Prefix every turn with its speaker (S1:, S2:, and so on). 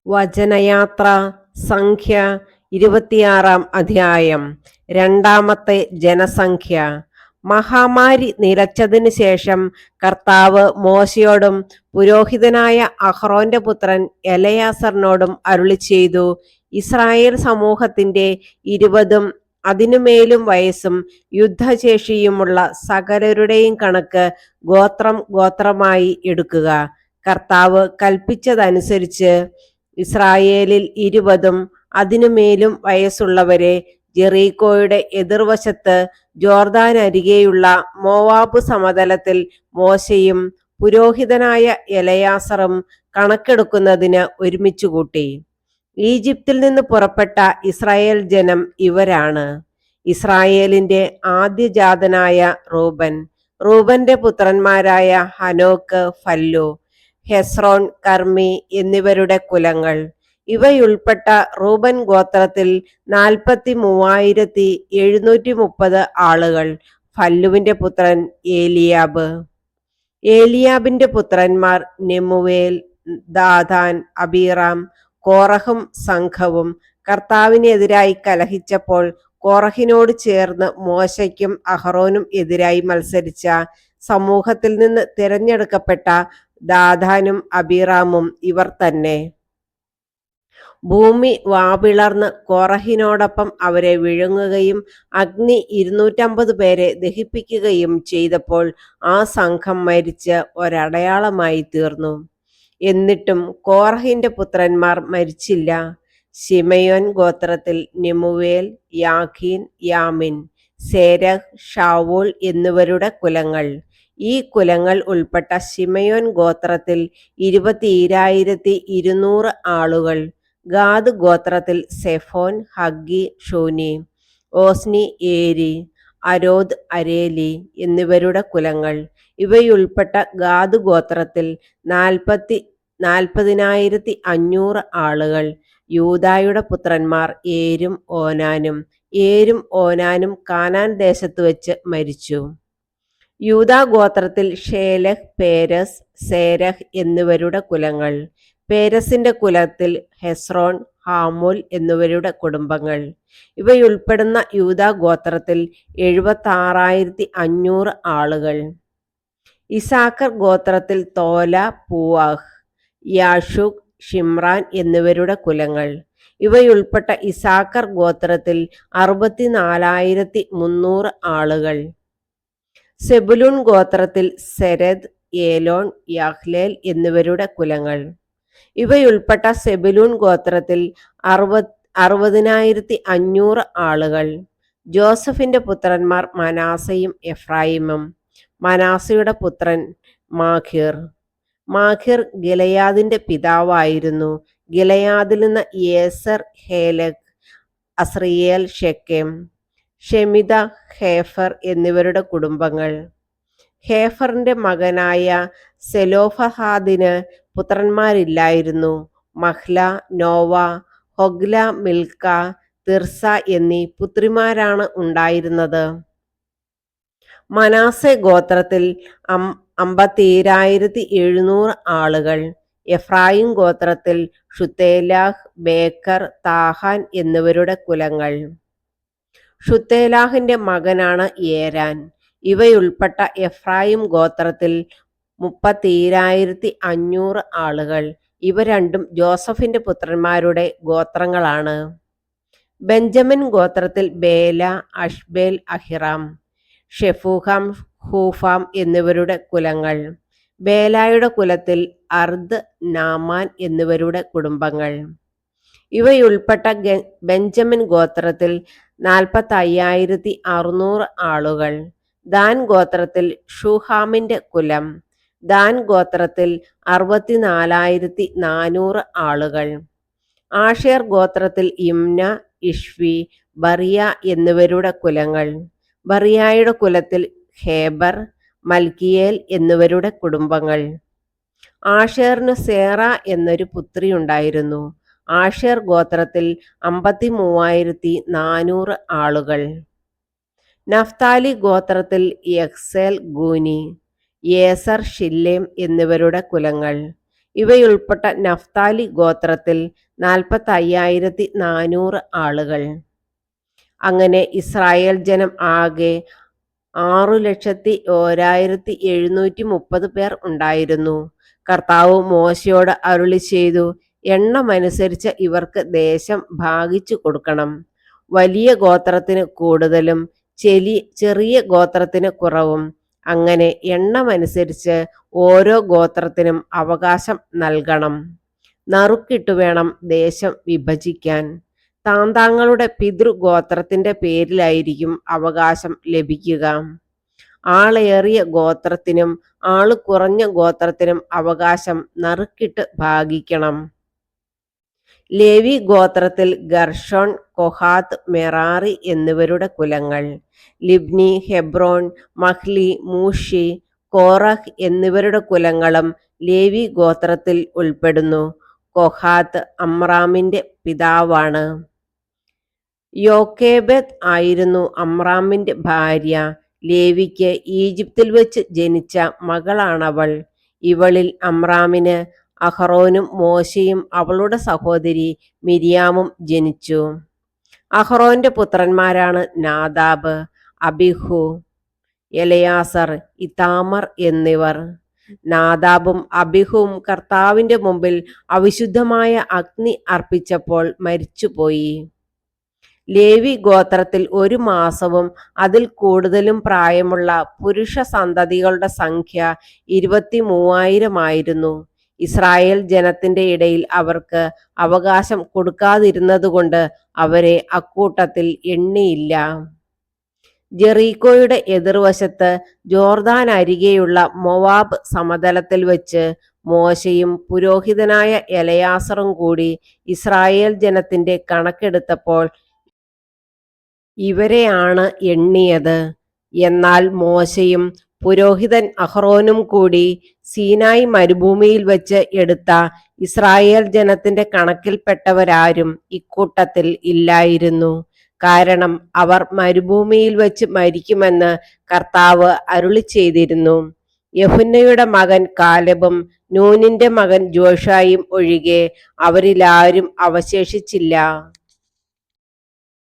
S1: വചനയാത്ര സംഖ്യ 26 രണ്ടാമത്തെ ജനസംഖ്യ. മഹാമാരി നിലച്ചതിനു ശേഷം കർത്താവ് മോശയോടും പുരോഹിതനായ അഹ്റോന്റെ പുത്രൻ എലയാസറിനോടും അരുളിച്ചെയ്തു, ഇസ്രായേൽ സമൂഹത്തിന്റെ 20 അതിനുമേലും വയസ്സും യുദ്ധശേഷിയുമുള്ള സകലരുടെയും കണക്ക് ഗോത്രം ഗോത്രമായി എടുക്കുക. കർത്താവ് കൽപ്പിച്ചതനുസരിച്ച് ഇസ്രായേലിൽ 20 അതിനുമേലും വയസ്സുള്ളവരെ ജെറീക്കോയുടെ എതിർവശത്ത് ജോർദാൻ അരികെയുള്ള മോവാബ് സമതലത്തിൽ മോശയും പുരോഹിതനായ എലയാസറും കണക്കെടുക്കുന്നതിന് ഒരുമിച്ച് കൂട്ടി. ഈജിപ്തിൽ നിന്ന് പുറപ്പെട്ട ഇസ്രായേൽ ജനം ഇവരാണ്. ഇസ്രായേലിന്റെ ആദ്യജാതനായ റൂബൻ, റൂബന്റെ പുത്രന്മാരായ ഹനോക്ക്, ഫല്ലു, ഹെസ്രോൻ, കർമ്മി എന്നിവരുടെ കുലങ്ങൾ. ഇവയുൾപ്പെട്ട റൂബൻ ഗോത്രത്തിൽ 43,730 ആളുകൾ. ഫല്ലുവിന്റെ പുത്രൻ ഏലിയാബ്. ഏലിയാബിന്റെ പുത്രന്മാർ നെമുവേൽ, ദാഥാൻ, അബീറാം. കോറഹും സംഘവും കർത്താവിനെതിരായി കലഹിച്ചപ്പോൾ കോറഹിനോട് ചേർന്ന് മോശയ്ക്കും അഹ്റോനും എതിരായി മത്സരിച്ച സമൂഹത്തിൽ നിന്ന് തിരഞ്ഞെടുക്കപ്പെട്ട ദാഥാനും അബീറാമും ഇവർ തന്നെ. ഭൂമി വാപിളർന്ന് കോറഹിനോടൊപ്പം അവരെ വിഴുങ്ങുകയും അഗ്നി 250 പേരെ ദഹിപ്പിക്കുകയും ചെയ്തപ്പോൾ ആ സംഘം മരിച്ച് ഒരടയാളമായി തീർന്നു. എന്നിട്ടും കോറഹിന്റെ പുത്രന്മാർ മരിച്ചില്ല. ശിമയോൻ ഗോത്രത്തിൽ നെമുവേൽ, യാഖീൻ, യാമിൻ, സേരഹ്, ഷാവൂൾ എന്നിവരുടെ കുലങ്ങൾ. ഈ കുലങ്ങൾ ഉൾപ്പെട്ട ശിമയോൻ ഗോത്രത്തിൽ 22,200 ആളുകൾ. ഗാദ് ഗോത്രത്തിൽ സെഫോൻ, ഹഗ്ഗി, ഷൂനി, ഓസ്നി, ഏരി, അരോദ്, അരേലി എന്നിവരുടെ കുലങ്ങൾ. ഇവയുൾപ്പെട്ട ഗാദ് ഗോത്രത്തിൽ 40,500 ആളുകൾ. യൂദായുടെ പുത്രന്മാർ ഏരും ഓനാനും. ഏരും ഓനാനും കാനാൻ ദേശത്ത് വെച്ച് മരിച്ചു. യൂദാ ഗോത്രത്തിൽ ഷേലഹ്, പേരസ്, സേരഹ് എന്നിവരുടെ കുലങ്ങൾ. പേരസിന്റെ കുലത്തിൽ ഹെസ്രോൻ, ഹാമൂൽ എന്നിവരുടെ കുടുംബങ്ങൾ. ഇവയുൾപ്പെടുന്ന യൂദാ ഗോത്രത്തിൽ 76,500 ആളുകൾ. ഇസാക്കർ ഗോത്രത്തിൽ തോല, പൂവാഹ്, യാഷുക്, ഷിമ്രാൻ എന്നിവരുടെ കുലങ്ങൾ. ഇവയുൾപ്പെട്ട ഇസാക്കർ ഗോത്രത്തിൽ 64,300 ആളുകൾ. സെബുലൂൺ ഗോത്രത്തിൽ സെരദ്, ഏലോൺ, യാഹ്ലേൽ എന്നിവരുടെ കുലങ്ങൾ. ഇവയുൾപ്പെട്ട സെബുലൂൺ ഗോത്രത്തിൽ 60,500 ആളുകൾ. ജോസഫിന്റെ പുത്രന്മാർ മനാസയും എഫ്രായിമും. മനാസയുടെ പുത്രൻ മാഖീർ. മാഖീർ ഗിലെയാദിന്റെ പിതാവായിരുന്നു. ഗിലെയാദിൽ നിന്ന് യേസർ, ഹേലക്, അസ്രിയേൽ, ഷെക്കേം, ഷെമിദ, ഹേഫർ എന്നിവരുടെ കുടുംബങ്ങൾ. ഹേഫറിന്റെ മകനായ സെലോഫഹാദിന് പുത്രന്മാരില്ലായിരുന്നു. Mahlah, Nova, Hoglah, Milkha, Tirzah എന്നീ പുത്രിമാരാണ് ഉണ്ടായിരുന്നത്. മനാസെ ഗോത്രത്തിൽ 57,700 ആളുകൾ. എഫ്രായിം ഗോത്രത്തിൽ ഷുത്തേലാഹ്, ബേക്കർ, താഹാൻ എന്നിവരുടെ കുലങ്ങൾ. ഷുത്തേലാഹിന്റെ മകനാണ് ഏരാൻ. ഇവയുൾപ്പെട്ട എഫ്രായിം ഗോത്രത്തിൽ 30,500 ആളുകൾ. ഇവ രണ്ടും ജോസഫിന്റെ പുത്രന്മാരുടെ ഗോത്രങ്ങളാണ്. ബെഞ്ചമിൻ ഗോത്രത്തിൽ ബേല, അഷ്ബേൽ, അഹിറാം, ഷെഫൂഹാം, ഹൂഫാം എന്നിവരുടെ കുലങ്ങൾ. ബേലായുടെ കുലത്തിൽ അർദ്, നാമാൻ എന്നിവരുടെ കുടുംബങ്ങൾ. ഇവയുൾപ്പെട്ട ബെഞ്ചമിൻ ഗോത്രത്തിൽ 45,600 ആളുകൾ. ദാൻ ഗോത്രത്തിൽ ഷൂഹാമിന്റെ കുലം. ദാൻ ഗോത്രത്തിൽ 64,400 ആളുകൾ. ആഷേർ ഗോത്രത്തിൽ ഇമ്ന, ഇഷ്വി, ബറിയ എന്നിവരുടെ കുലങ്ങൾ. ബറിയായുടെ കുലത്തിൽ ഹേബർ, മൽക്കിയേൽ എന്നിവരുടെ കുടുംബങ്ങൾ. ആഷേറിന് സേറ എന്നൊരു പുത്രി ഉണ്ടായിരുന്നു. ആഷേർ ഗോത്രത്തിൽ 53,400 ആളുകൾ. നഫ്താലി ഗോത്രത്തിൽ യഹ്സേൽ, ഗൂനി, യേസർ, ഷില്ലേം എന്നിവരുടെ കുലങ്ങൾ. ഇവയുൾപ്പെട്ട നഫ്താലി ഗോത്രത്തിൽ 45,400 ആളുകൾ. അങ്ങനെ ഇസ്രായേൽ ജനം ആകെ 6,01,730 പേർ ഉണ്ടായിരുന്നു. കർത്താവ് മോശയോട് അരുളിച്ചെയ്തു, എണ്ണമനുസരിച്ച് ഇവർക്ക് ദേശം ഭാഗിച്ചു കൊടുക്കണം. വലിയ ഗോത്രത്തിന് കൂടുതലും ചെറിയ ഗോത്രത്തിന് കുറവും. അങ്ങനെ എണ്ണമനുസരിച്ച് ഓരോ ഗോത്രത്തിനും അവകാശം നൽകണം. നറുക്കിട്ടു വേണം ദേശം വിഭജിക്കാൻ. താന്താങ്ങളുടെ പിതൃഗോത്രത്തിന്റെ പേരിലായിരിക്കും അവകാശം ലഭിക്കുക. ആളേറിയ ഗോത്രത്തിനും ആള് കുറഞ്ഞ ഗോത്രത്തിനും അവകാശം നറുക്കിട്ട് ഭാഗിക്കണം. ലേവി ഗോത്രത്തിൽ ഗർഷോൺ, കൊഹാത്ത്, മെറാറി എന്നിവരുടെ കുലങ്ങൾ. ലിബ്നി, ഹെബ്രോൻ, മഹ്ലി, മൂഷി, കോറഹ് എന്നിവരുടെ കുലങ്ങളും ലേവി ഗോത്രത്തിൽ ഉൾപ്പെടുന്നു. കൊഹാത്ത് അമ്രാമിന്റെ പിതാവാണ്. യോക്കേബെദ് ആയിരുന്നു അമ്രാമിന്റെ ഭാര്യ. ലേവിക്ക് ഈജിപ്തിൽ വെച്ച് ജനിച്ച മകളാണവൾ. ഇവളിൽ അമ്രാമിന് അഹറോനും മോശയും അവളുടെ സഹോദരി മിരിയാമും ജനിച്ചു. അഹറോന്റെ പുത്രന്മാരാണ് നാദാബ്, അബിഹു, എലയാസർ, ഇതാമർ എന്നിവർ. നാദാബും അബിഹുവും കർത്താവിന്റെ മുമ്പിൽ അവിശുദ്ധമായ അഗ്നി അർപ്പിച്ചപ്പോൾ മരിച്ചുപോയി. ലേവി ഗോത്രത്തിൽ 1 മാസവും അതിൽ കൂടുതലും പ്രായമുള്ള പുരുഷ സന്തതികളുടെ സംഖ്യ 23,000 ആയിരുന്നു. ഇസ്രായേൽ ജനത്തിന്റെ ഇടയിൽ അവർക്ക് അവകാശം കൊടുക്കാതിരുന്നതുകൊണ്ട് അവരെ അക്കൂട്ടത്തിൽ എണ്ണിയില്ല. ജെറീക്കോയുടെ എതിർവശത്ത് ജോർദാൻ അരികെയുള്ള മൊവാബ് സമതലത്തിൽ വെച്ച് മോശയും പുരോഹിതനായ എലയാസറും കൂടി ഇസ്രായേൽ ജനത്തിന്റെ കണക്കെടുത്തപ്പോൾ ഇവരെയാണ് എണ്ണിയത്. എന്നാൽ മോശയും പുരോഹിതൻ അഹ്റോനും കൂടി സീനായി മരുഭൂമിയിൽ വെച്ച് എടുത്ത ഇസ്രായേൽ ജനത്തിന്റെ കണക്കിൽപ്പെട്ടവരാരും ഇക്കൂട്ടത്തിൽ ഇല്ലായിരുന്നു. കാരണം അവർ മരുഭൂമിയിൽ വെച്ച് മരിക്കുമെന്ന് കർത്താവ് അരുളിച്ചെയ്തിരുന്നു. യെഫുന്നയുടെ മകൻ കാലെബും നൂനിന്റെ മകൻ ജോഷായും ഒഴികെ അവരിലാരും അവശേഷിച്ചില്ല.